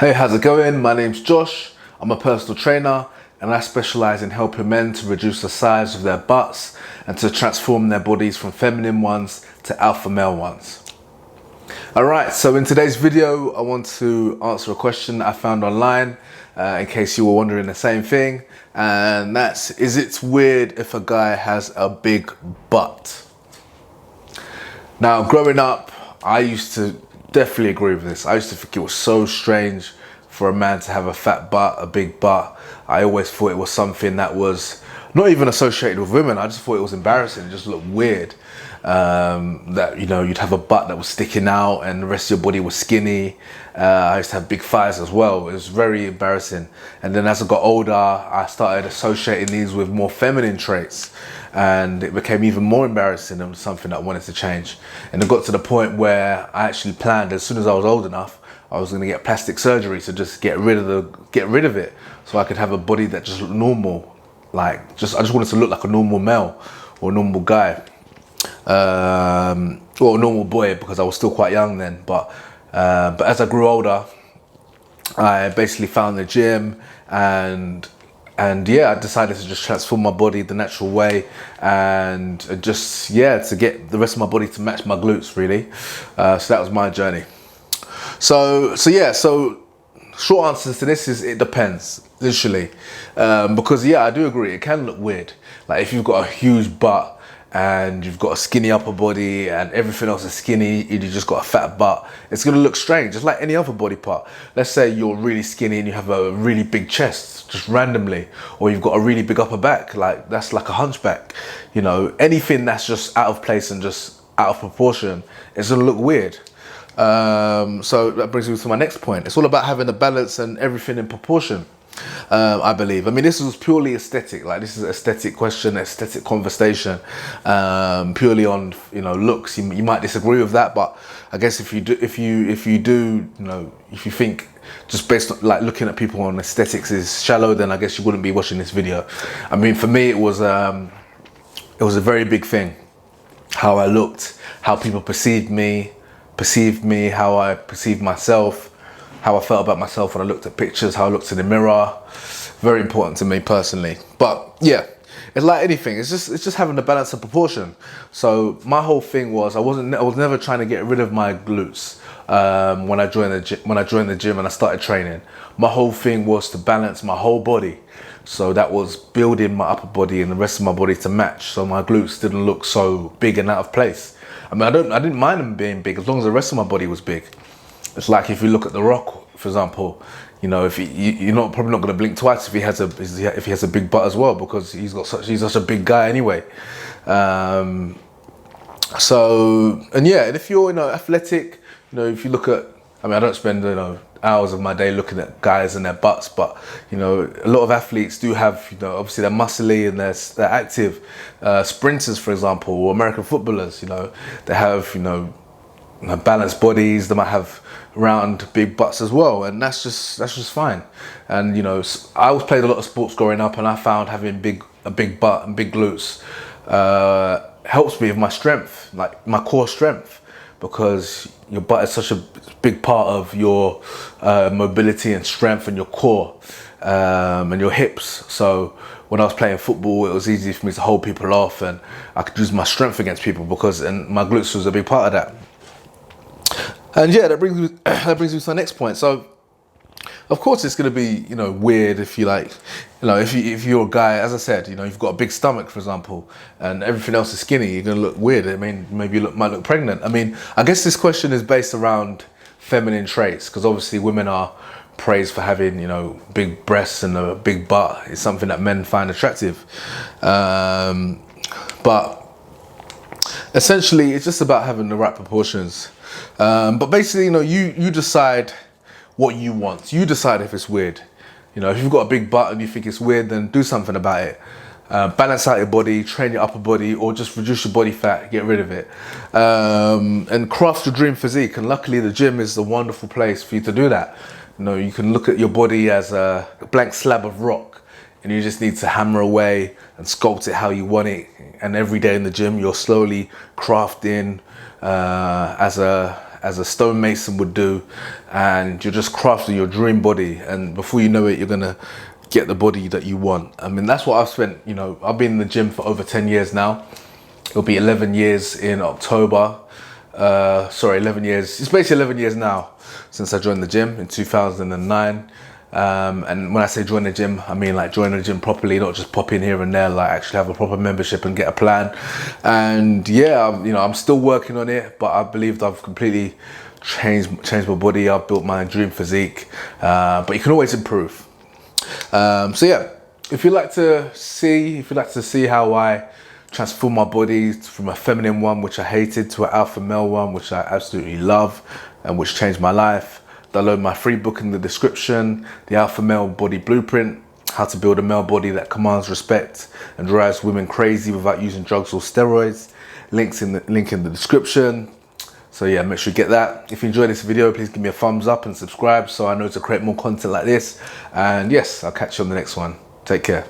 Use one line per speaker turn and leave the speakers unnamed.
Hey, how's it going? My name's Josh. I'm a personal trainer and I specialize in helping men to reduce the size of their butts and to transform their bodies from feminine ones to alpha male ones. Alright, so in today's video, I want to answer a question I found online in case you were wondering the same thing. And that's, is it weird if a guy has a big butt? Now, growing up, I used to definitely agree with this. I used to think it was so strange for a man to have a fat butt, a big butt. I always thought it was something that was not even associated with women. I just thought it was embarrassing. It just looked weird. That, you know, you'd have a butt that was sticking out and the rest of your body was skinny. I used to have big thighs as well. It was very embarrassing. And then as I got older, I started associating these with more feminine traits. And it became even more embarrassing and something that I wanted to change. And it got to the point where I actually planned, as soon as I was old enough, I was going to get plastic surgery to just get rid of it, so I could have a body that just looked normal. I just wanted to look like a normal male or a normal guy, or a normal boy, because I was still quite young then. But as I grew older, I basically found the gym and yeah, I decided to just transform my body the natural way and just, yeah, to get the rest of my body to match my glutes, really. So that was my journey. So short answers to this is it depends, literally. Because yeah, I do agree, it can look weird. Like if you've got a huge butt and you've got a skinny upper body and everything else is skinny and you just got a fat butt, it's gonna look strange, just like any other body part. Let's say you're really skinny and you have a really big chest, just randomly, or you've got a really big upper back, like that's like a hunchback. You know, anything that's just out of place and just out of proportion, it's gonna look weird. So that brings me to my next point. It's all about having the balance and everything in proportion. I believe. I mean, this was purely aesthetic. Like, this is an aesthetic question, aesthetic conversation, purely on, you know, looks. You might disagree with that, but I guess if you think just based on like looking at people on aesthetics is shallow, then I guess you wouldn't be watching this video. I mean, for me, it was a very big thing. How I looked, how people perceived me, how I perceived myself, how I felt about myself when I looked at pictures, how I looked in the mirror. Very important to me personally. But yeah, it's like anything. It's just having the balance of proportion. So my whole thing was I was never trying to get rid of my glutes when I joined the gym and I started training. My whole thing was to balance my whole body. So that was building my upper body and the rest of my body to match, so my glutes didn't look so big and out of place. I mean, I didn't mind them being big as long as the rest of my body was big. It's like if you look at The Rock, for example, you know, if you're probably not going to blink twice if he has a big butt as well, because he's such a big guy anyway. So, and yeah, and if you're, you know, athletic, you know, if you look at, I mean, I don't spend, you know, hours of my day looking at guys and their butts, but you know, a lot of athletes do have, you know, obviously they're muscly and they're active. Sprinters, for example, or American footballers, you know, they have, you know, balanced bodies. They might have round, big butts as well, and that's just fine. And you know, I always played a lot of sports growing up, and I found having a big butt and big glutes helps me with my strength, like my core strength, because your butt is such a big part of your mobility and strength and your core and your hips. So when I was playing football, it was easy for me to hold people off, and I could use my strength against people and my glutes was a big part of that. And yeah, that brings me to the next point. So, of course, it's going to be, you know, weird if you like, you know, if you're a guy, as I said, you know, you've got a big stomach, for example, and everything else is skinny, you're going to look weird. I mean, maybe you might look pregnant. I mean, I guess this question is based around feminine traits, because obviously women are praised for having, you know, big breasts and a big butt. It's something that men find attractive. But essentially, it's just about having the right proportions. But basically, you know, you decide what you want. You decide if it's weird. You know, if you've got a big butt and you think it's weird, then do something about it. Balance out your body, train your upper body, or just reduce your body fat, get rid of it. And craft your dream physique. And luckily, the gym is a wonderful place for you to do that. You know, you can look at your body as a blank slab of rock, and you just need to hammer away and sculpt it how you want it. And every day in the gym, you're slowly crafting as a as a stonemason would do, and you're just crafting your dream body, and before you know it, you're gonna get the body that you want. I mean, that's what I've spent, you know, I've been in the gym for over 10 years now. It'll be 11 years in October. 11 years. It's basically 11 years now since I joined the gym in 2009. And when I say join the gym, I mean like join the gym properly, not just pop in here and there, like actually have a proper membership and get a plan. And yeah, I'm still working on it, but I believe I've completely changed my body. I've built my dream physique, but you can always improve. So yeah, if you'd like to see how I transform my body from a feminine one, which I hated, to an alpha male one, which I absolutely love and which changed my life, download my free book in the description, The Alpha Male Body Blueprint, How to Build a Male Body That Commands Respect and Drives Women Crazy Without Using Drugs or Steroids. Link in the description. So yeah, make sure you get that. If you enjoyed this video, please give me a thumbs up and subscribe so I know to create more content like this. And yes, I'll catch you on the next one. Take care.